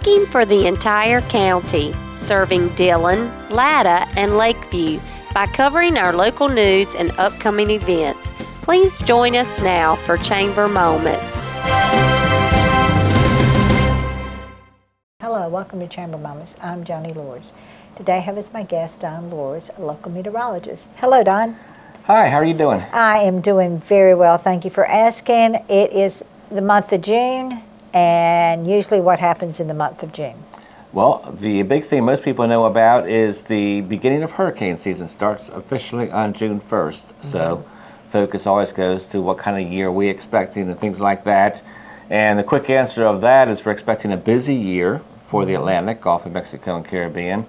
speaking for the entire county, serving Dillon, Latta, and Lakeview by covering our local news and upcoming events. Please join us now for Chamber Moments. Hello, welcome to Chamber Moments. I'm Joni Lors. Today I have as my guest Don Lors, a local meteorologist. Hello, Don. Hi, how are you doing? I am doing very well. Thank you for asking. It is the month of June, and usually what happens in the month of June? Well, the big thing most people know about is the beginning of hurricane season starts officially on June 1st. So focus always goes to what kind of year we're expecting and things like that. And the quick answer of that is we're expecting a busy year for the Atlantic, Gulf of Mexico, and Caribbean.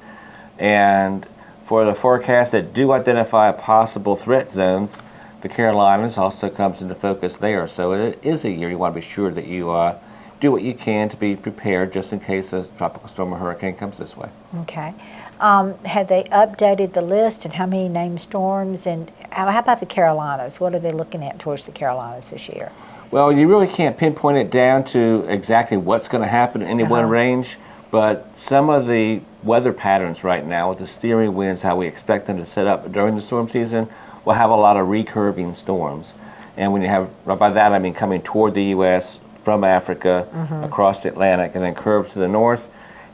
And for the forecasts that do identify possible threat zones, the Carolinas also comes into focus there. So it is a year you want to be sure that you do what you can to be prepared just in case a tropical storm or hurricane comes this way. Okay. Have they updated the list and how many named storms? And how about the Carolinas? What are they looking at towards the Carolinas this year? Well, you really can't pinpoint it down to exactly what's going to happen in any one range, but some of the weather patterns right now with the steering winds, how we expect them to set up during the storm season, will have a lot of recurving storms. And when you have, by that I mean coming toward the U.S. from Africa, across the Atlantic, and then curve to the north.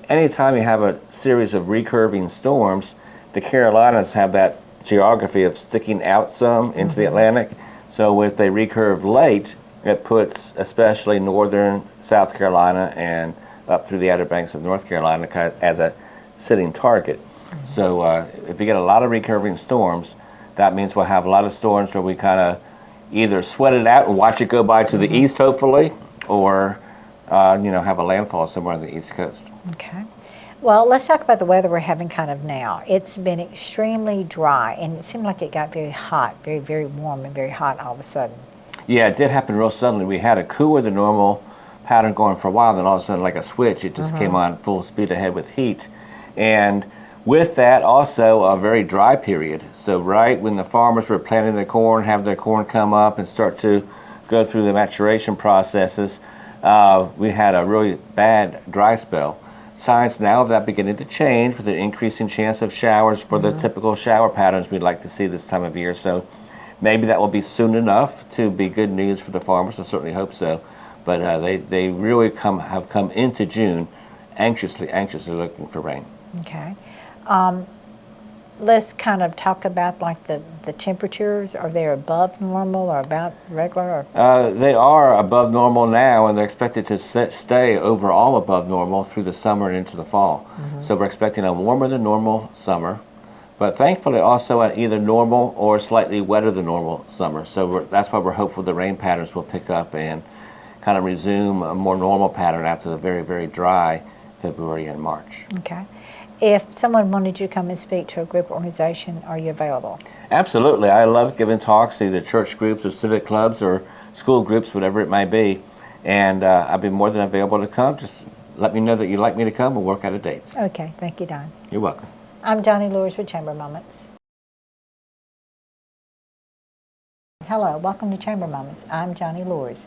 Anytime you have a series of recurving storms, the Carolinas have that geography of sticking out some into the Atlantic. So if they recurve late, it puts especially northern South Carolina and up through the Outer Banks of North Carolina as a sitting target. So if you get a lot of recurving storms, that means we'll have a lot of storms where we kind of either sweat it out and watch it go by to the east, hopefully, or have a landfall somewhere on the East Coast. Okay. Well, let's talk about the weather we're having kind of now. It's been extremely dry, and it seemed like it got very hot, very, very warm and very hot all of a sudden. Yeah, it did happen real suddenly. We had a cooler than normal pattern going for a while, then all of a sudden, like a switch, it just came on full speed ahead with heat. And with that, also a very dry period. So right when the farmers were planting their corn, have their corn come up and start to go through the maturation processes, we had a really bad dry spell. Signs now of that beginning to change with an increasing chance of showers for the typical shower patterns we'd like to see this time of year. So maybe that will be soon enough to be good news for the farmers. I certainly hope so. But they really have come into June anxiously looking for rain. Okay. Let's kind of talk about like the temperatures. Are they above normal or about regular? Or? They are above normal now, and they're expected to stay overall above normal through the summer and into the fall. So we're expecting a warmer than normal summer, but thankfully also an either normal or slightly wetter than normal summer. So that's why we're hopeful the rain patterns will pick up and kind of resume a more normal pattern after the very, very dry February and March. Okay. If someone wanted you to come and speak to a group organization, are you available? Absolutely. I love giving talks to either church groups or civic clubs or school groups, whatever it may be. And I've been more than available to come. Just let me know that you'd like me to come and work out a date. Okay. Thank you, Don. You're welcome. I'm Joni Lors with Chamber Moments. Hello. Welcome to Chamber Moments. I'm Joni Lors.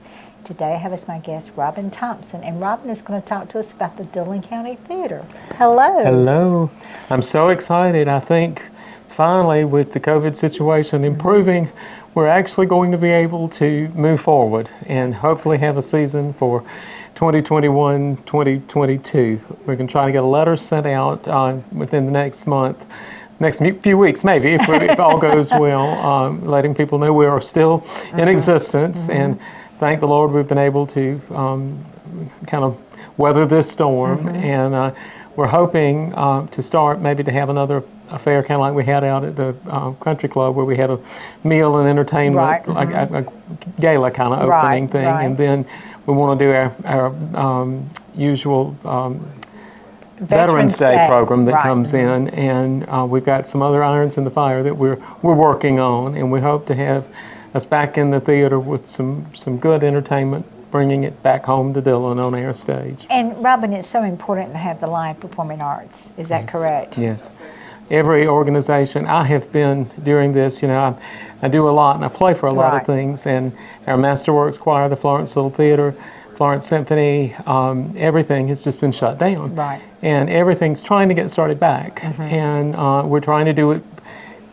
Today I have as my guest Robin Thompson, and Robin is going to talk to us about the Dillon County Theater. Hello. Hello. I'm so excited. I think finally with the COVID situation improving, we're actually going to be able to move forward and hopefully have a season for 2021-2022. We're going to try to get a letter sent out within the next few weeks maybe, if all goes well, letting people know we are still in existence. And thank the Lord we've been able to kind of weather this storm, and we're hoping to start maybe to have another affair kind of like we had out at the country club where we had a meal and entertainment, like a gala kind of opening thing, and then we want to do our usual Veterans Day program that comes in, and we've got some other irons in the fire that we're working on, and we hope to have us back in the theater with some good entertainment, bringing it back home to Dillon on our stage. And Robin, it's so important to have the live performing arts. Is that correct? Yes. Every organization, I have been during this, I do a lot and I play for a lot of things, and our Masterworks Choir, the Florenceville Theater, Florence Symphony, everything has just been shut down. Right. And everything's trying to get started back. And we're trying to do it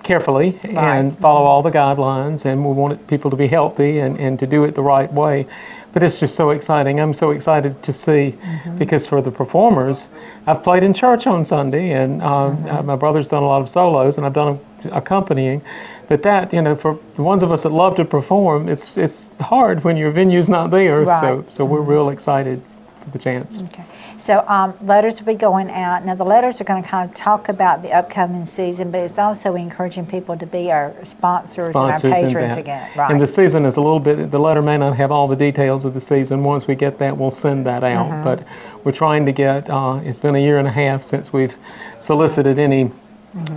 carefully and follow all the guidelines, and we want people to be healthy and to do it the right way. But it's just so exciting. I'm so excited to see, because for the performers, I've played in church on Sunday, and my brother's done a lot of solos, and I've done accompanying. But that, for the ones of us that love to perform, it's hard when your venue's not there. Right. So we're real excited for the chance. Okay. So letters will be going out. Now the letters are going to kind of talk about the upcoming season, but it's also encouraging people to be our sponsors and our patrons and again. Right. And the season is a little bit, the letter may not have all the details of the season. Once we get that, we'll send that out. But we're trying to get, it's been a year and a half since we've solicited any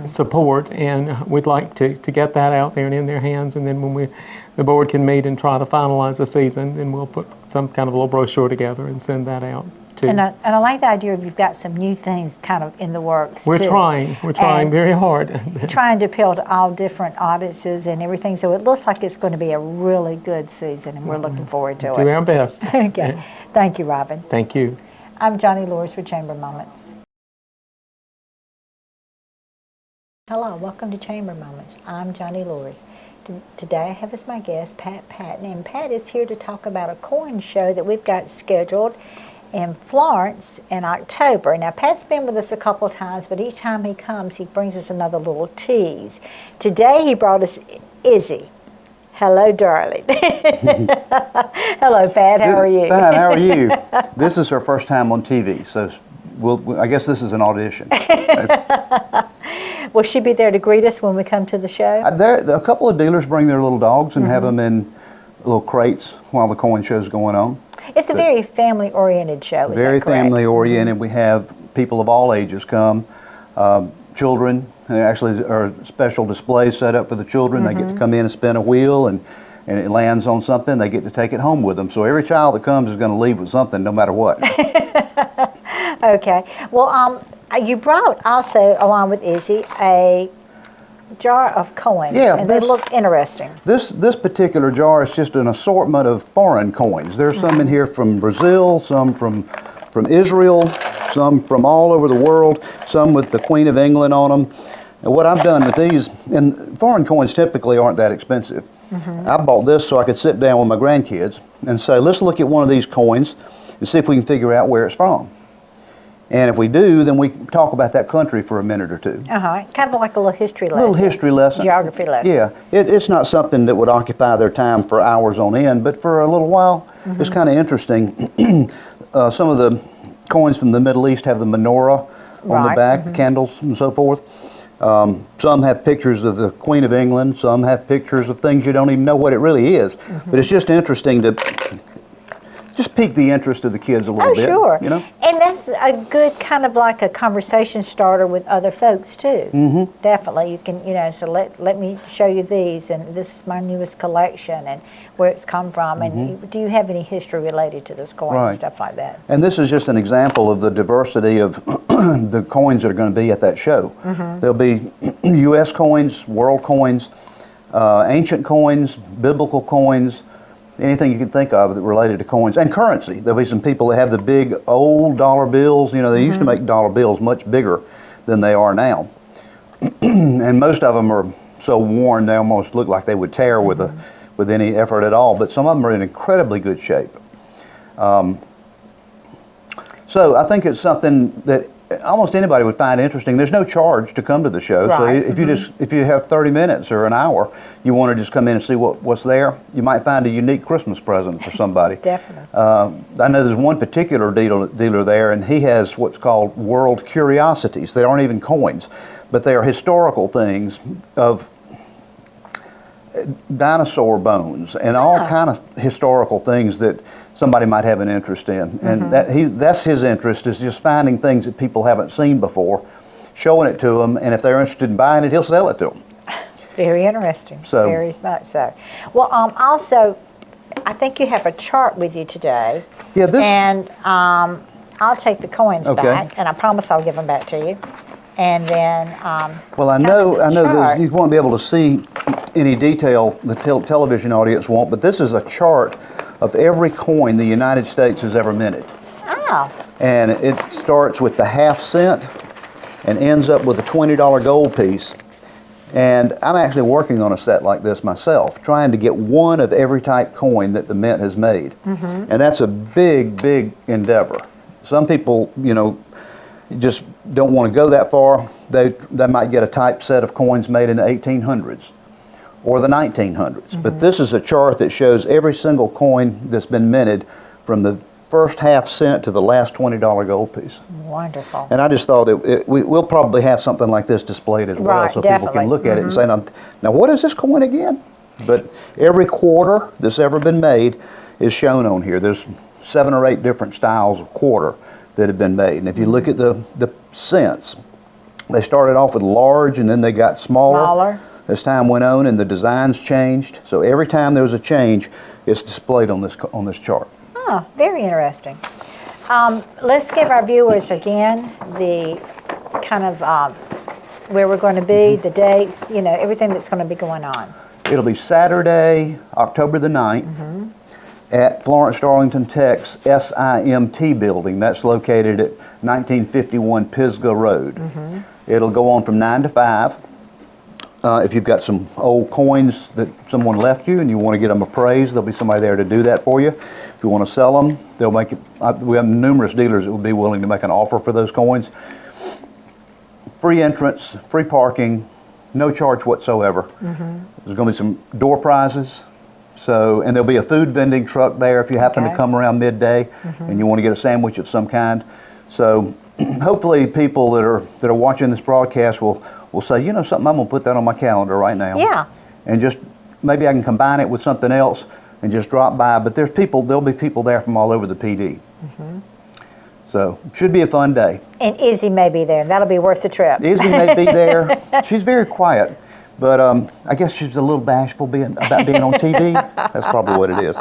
support, and we'd like to get that out there and in their hands, and then when the board can meet and try to finalize the season, then we'll put some kind of a little brochure together and send that out too. And I like the idea of you've got some new things kind of in the works We're too. trying And very hard. trying to appeal to all different audiences and everything, so it looks like it's going to be a really good season, and we're looking forward to Do it. our best. Okay. Thank you, Robin. Thank you. I'm Johnny Lors for Chamber Moments. Hello, welcome to Chamber Moments. I'm Johnny Lors. Today I have as my guest Pat Patton, and Pat is here to talk about a coin show that we've got scheduled in Florence in October. Now Pat's been with us a couple of times, but each time he comes he brings us another little tease. Today he brought us Izzy. Hello, darling. Hello, Pat. How are you? Fine. How are you? This is her first time on TV, so I guess this is an audition. Will she be there to greet us when we come to the show? A couple of dealers bring their little dogs and have them in little crates while the coin show's going on. It's a very family-oriented show, is Very that correct? family-oriented. We have people of all ages come. Children, there actually are special displays set up for the children. They get to come in and spin a wheel, and it lands on something. They get to take it home with them. So every child that comes is going to leave with something, no matter what. Okay. Well, you brought also, along with Izzy, a jar of coins, Yeah, and they look interesting. This particular jar is just an assortment of foreign coins. There's some in here from Brazil, some from Israel, some from all over the world, some with the Queen of England on them. And what I've done with these, and foreign coins typically aren't that expensive. I bought this so I could sit down with my grandkids and say, let's look at one of these coins and see if we can figure out where it's from. And if we do, then we talk about that country for a minute or two. Kind of like a little history lesson. A little history lesson. Geography lesson. Yeah, it's not something that would occupy their time for hours on end, but for a little while, it's kind of interesting. Some of the coins from the Middle East have the menorah on the back, the candles and so forth. Some have pictures of the Queen of England. Some have pictures of things you don't even know what it really is. But it's just interesting to just pique the interest of the kids a little bit. Sure. You know? And that's a good kind of like a conversation starter with other folks too. Definitely. You can, so let me show you these, and this is my newest collection, and where it's come from, and do you have any history related to this coin and stuff like that? And this is just an example of the diversity of the coins that are going to be at that show. There'll be U.S. coins, world coins, ancient coins, biblical coins, anything you can think of that related to coins, and currency. There'll be some people that have the big old dollar bills. They used to make dollar bills much bigger than they are now. And most of them are so worn they almost look like they would tear with any effort at all, but some of them are in incredibly good shape. So I think it's something that almost anybody would find interesting. There's no charge to come to the show, so if you have 30 minutes or an hour, you want to just come in and see what's there, you might find a unique Christmas present for somebody. Definitely. I know there's one particular dealer there, and he has what's called world curiosities. They aren't even coins, but they are historical things of dinosaur bones and all kind of historical things that somebody might have an interest in. And that's his interest, is just finding things that people haven't seen before, showing it to them, and if they're interested in buying it, he'll sell it to them. Very interesting. So, very much so. Well, also, I think you have a chart with you today. Yeah, this. And I'll take the coins back, and I promise I'll give them back to you. And then, well, I know that you won't be able to see any detail the television audience won't, but this is a chart of every coin the United States has ever minted. Oh, And it starts with the half cent and ends up with a $20 gold piece. And I'm actually working on a set like this myself, trying to get one of every type coin that the mint has made. And that's a big, big endeavor. Some people, you know, just don't want to go that far. They might get a type set of coins made in the 1800s or the 1900s. But this is a chart that shows every single coin that's been minted from the first half cent to the last $20 gold piece. wonderful. And I just thought we'll probably have something like this displayed as well, Right, so people definitely. can look at it and say, now what is this coin again? But every quarter that's ever been made is shown on here. There's 7 or 8 different styles of quarter that have been made. And if you look at the cents, they started off with large and then they got smaller as time went on, and the designs changed. So every time there was a change, it's displayed on this chart. Oh, very interesting. Let's give our viewers again the kind of where we're going to be, the dates, you know, everything that's going to be going on. It'll be Saturday, October the 9th at Florence Darlington Tech's SIMT building. That's located at 1951 Pisgah Road. It'll go on from 9 to 5. If you've got some old coins that someone left you and you want to get them appraised, there'll be somebody there to do that for you. If you want to sell them, they'll make it. We have numerous dealers that will be willing to make an offer for those coins. Free entrance, free parking, no charge whatsoever. There's going to be some door prizes. So, and there'll be a food vending truck there if you happen to come around midday and you want to get a sandwich of some kind. So, hopefully, people that are watching this broadcast will say, you know, something, I'm going to put that on my calendar right now. Yeah. And just maybe I can combine it with something else and just drop by. But there'll be people there from all over the PD. So, should be a fun day. And Izzy may be there. That'll be worth the trip. Izzy may be there. She's very quiet, but I guess she's a little bashful about being on TV. That's probably what it is.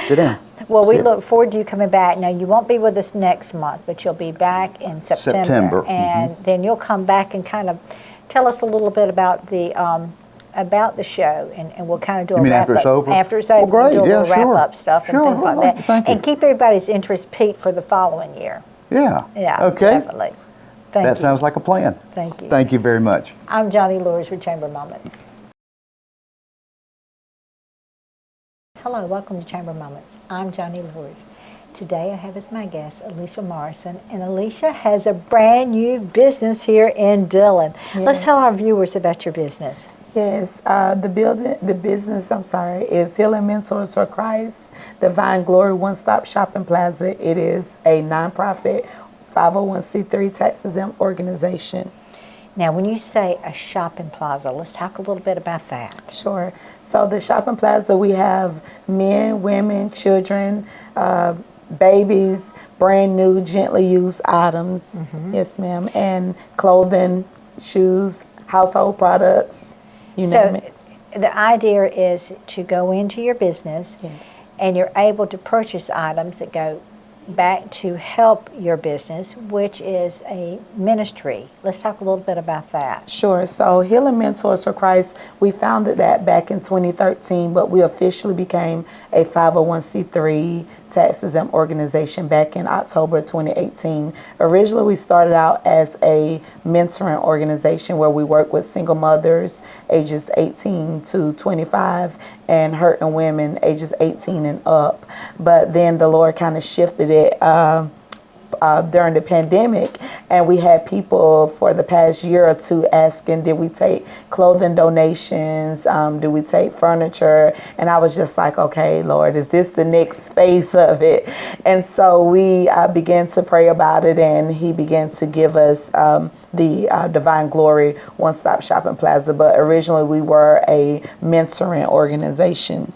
Sit down. Well, we Sit. look forward to you coming back. Now, you won't be with us next month, but you'll be back in September. September, And then you'll come back and kind of tell us a little bit about the show, and we'll kind of do You a mean wrap after up. it's over? After it's over, Well, great. we'll do a Yeah, little sure. wrap up stuff and Sure. things like Well, that. thank you. And keep everybody's interest peaked for the following year. Yeah. Yeah, Okay. definitely. Thank That you. sounds like a plan. Thank you. Thank you very much. I'm Johnny Lures with Chamber Moments. Hello, welcome to Chamber Moments. I'm Johnny Lures. Today I have as my guest Alicia Morrison, and Alicia has a brand new business here in Dillon. Let's tell our viewers about your business. Yes, the business, is Healing Mentors for Christ, Divine Glory One-Stop Shopping Plaza. It is a nonprofit 501c3 tax-exempt organization. Now, when you say a shopping plaza, let's talk a little bit about that. Sure. So the shopping plaza, we have men, women, children, babies, brand new, gently used items. Yes, ma'am. And clothing, shoes, household products, you name it. The idea is to go into your business and you're able to purchase items that go back to help your business, which is a ministry. Let's talk a little bit about that. Sure. So Healing Mentors for Christ, we founded that back in 2013, but we officially became a 501c3 tax-exempt organization back in October 2018. Originally, we started out as a mentoring organization where we work with single mothers ages 18 to 25 and hurting women ages 18 and up. But then the Lord kind of shifted it during the pandemic, and we had people for the past year or two asking, did we take clothing donations, do we take furniture? And I was just like, okay, Lord, is this the next phase of it? And so we began to pray about it, and he began to give us the Divine Glory One-Stop Shopping Plaza. But originally we were a mentoring organization.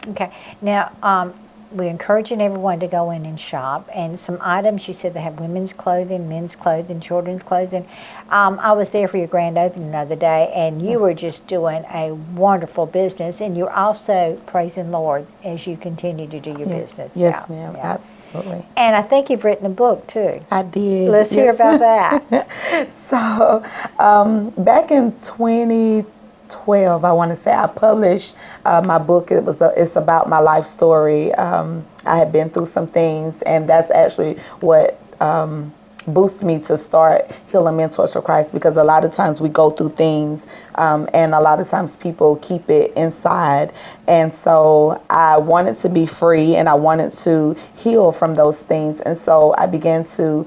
Okay. Now, we're encouraging everyone to go in and shop. And some items, you said they have women's clothing, men's clothing, children's clothing. I was there for your grand opening the other day, and you were just doing a wonderful business. And you're also praising Lord as you continue to do your business. Yes, ma'am. Absolutely. And I think you've written a book, too. I did. Let's hear about that. So, back in 2013, 12, I want to say, I published my book. It's about my life story. I had been through some things, and that's actually what boosted me to start Healing Mentors for Christ, because a lot of times we go through things, and a lot of times people keep it inside. And so I wanted to be free, and I wanted to heal from those things. And so I began to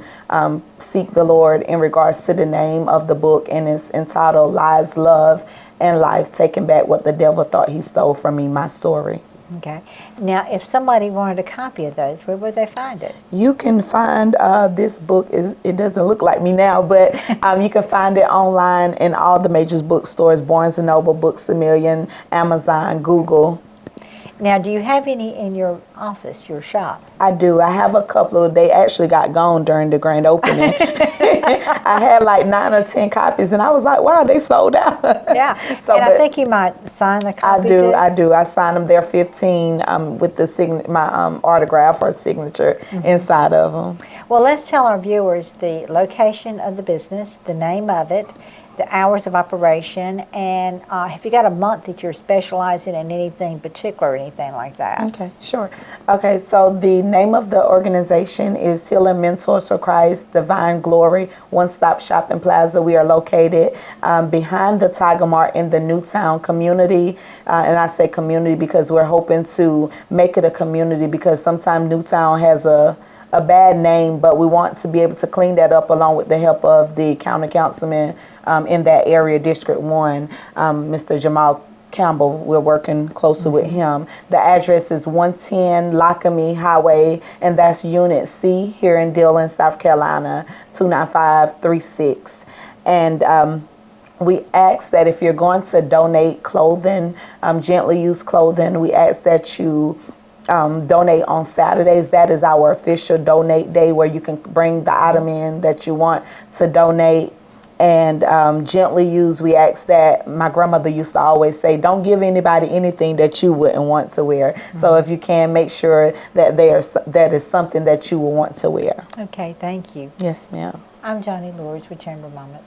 seek the Lord in regards to the name of the book, and it's entitled Lies, Love, and Life, Taking Back What the Devil Thought He Stole from Me, My Story. Okay. Now, if somebody wanted a copy of those, where would they find it? You can find this book. It doesn't look like me now, but you can find it online in all the major bookstores: Barnes & Noble, Books A Million, Amazon, Google. Now, do you have any in your office, your shop? I do. I have a couple of, they actually got gone during the grand opening. I had like 9 or 10 copies, and I was like, wow, they sold out. Yeah. So, and I think you might sign the copy too. I do. I signed them. They're 15 with the my autograph or signature inside of them. Well, let's tell our viewers the location of the business, the name of it, the hours of operation, and have you got a month that you're specializing in anything particular or anything like that? Okay, sure. Okay, so the name of the organization is Healing Mentors for Christ, Divine Glory, One-Stop Shopping Plaza. We are located behind the Tiger Mart in the Newtown community. And I say community because we're hoping to make it a community, because sometimes Newtown has a bad name, but we want to be able to clean that up along with the help of the county councilman in that area, District 1, Mr. Jamal Campbell. We're working closely with him. The address is 110 Lockamy Highway, and that's Unit C here in Dillon, South Carolina, 29536. And we ask that if you're going to donate clothing, gently used clothing, we ask that you donate on Saturdays. That is our official donate day, where you can bring the item in that you want to donate. And gently used, we ask that, my grandmother used to always say, don't give anybody anything that you wouldn't want to wear. Mm-hmm. So if you can, make sure that that is something that you will want to wear. Okay, thank you. Yes, ma'am. I'm Johnny Lures with Chamber Moments.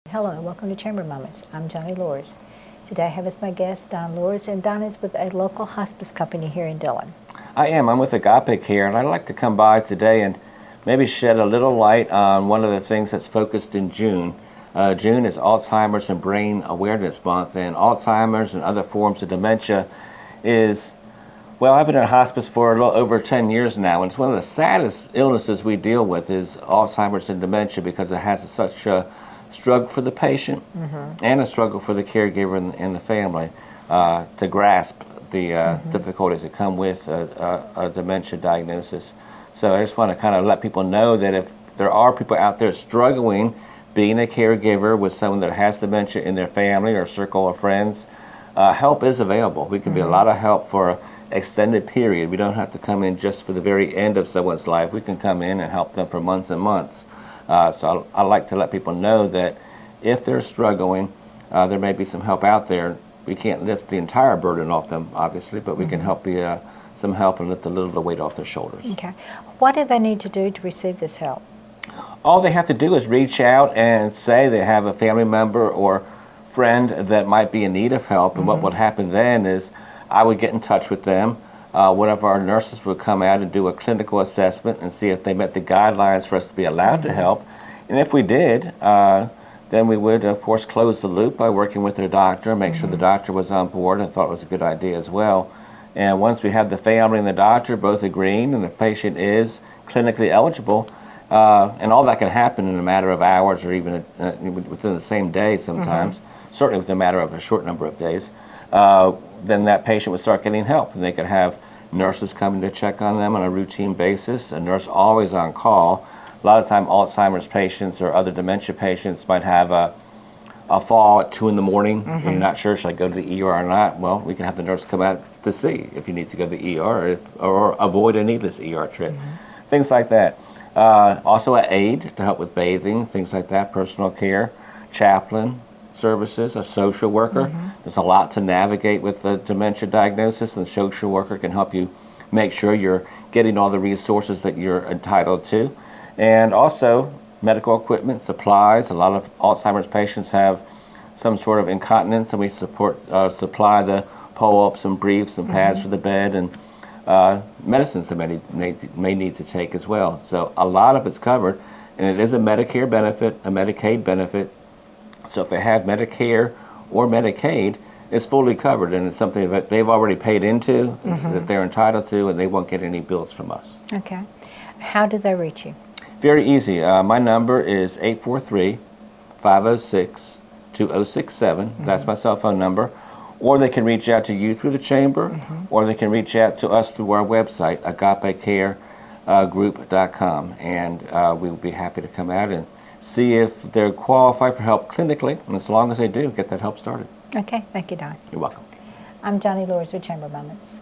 Hello, welcome to Chamber Moments. I'm Johnny Lures. Today I have as my guest Don Lures, and Don is with a local hospice company here in Dillon. I am. I'm with Agape Care, and I'd like to come by today and maybe shed a little light on one of the things that's focused in June. June is Alzheimer's and Brain Awareness Month, and Alzheimer's and other forms of dementia is, well, I've been in hospice for a little over 10 years now, and it's one of the saddest illnesses we deal with is Alzheimer's and dementia, because it has such a struggle for the patient and a struggle for the caregiver and the family to grasp the difficulties that come with a dementia diagnosis. So I just want to kind of let people know that if there are people out there struggling being a caregiver with someone that has dementia in their family or circle of friends, help is available. We can be a lot of help for an extended period. We don't have to come in just for the very end of someone's life. We can come in and help them for months and months. So I like to let people know that if they're struggling, there may be some help out there. We can't lift the entire burden off them, obviously, but we can help be some help and lift a little of the weight off their shoulders. Okay. What do they need to do to receive this help? All they have to do is reach out and say they have a family member or friend that might be in need of help. And what would happen then is I would get in touch with them. One of our nurses would come out and do a clinical assessment and see if they met the guidelines for us to be allowed to help. And if we did, then we would, of course, close the loop by working with their doctor, make sure the doctor was on board and thought it was a good idea as well. And once we have the family and the doctor both agreeing and the patient is clinically eligible, and all that can happen in a matter of hours or even within the same day sometimes, certainly within a matter of a short number of days, then that patient would start getting help. And they could have nurses coming to check on them on a routine basis, a nurse always on call. A lot of time Alzheimer's patients or other dementia patients might have a fall at 2 in the morning and you're not sure, should I go to the ER or not? Well, we can have the nurse come out to see if you need to go to the ER or avoid a needless ER trip. Things like that. Also an aide to help with bathing, things like that, personal care, chaplain services, a social worker. There's a lot to navigate with the dementia diagnosis, and the social worker can help you make sure you're getting all the resources that you're entitled to. And also, medical equipment, supplies. A lot of Alzheimer's patients have some sort of incontinence, and we supply the pull-ups and briefs and pads for the bed, and medicines that may need to take as well. So a lot of it's covered, and it is a Medicare benefit, a Medicaid benefit. So if they have Medicare or Medicaid, it's fully covered, and it's something that they've already paid into, that they're entitled to, and they won't get any bills from us. Okay. How do they reach you? Very easy. My number is 843-506-2067. That's my cell phone number. Or they can reach out to you through the chamber, or they can reach out to us through our website, agapecaregroup.com. And we will be happy to come out and see if they're qualified for help clinically. And as long as they do, get that help started. Okay, thank you, Don. You're welcome. I'm Johnny Lures with Chamber Moments.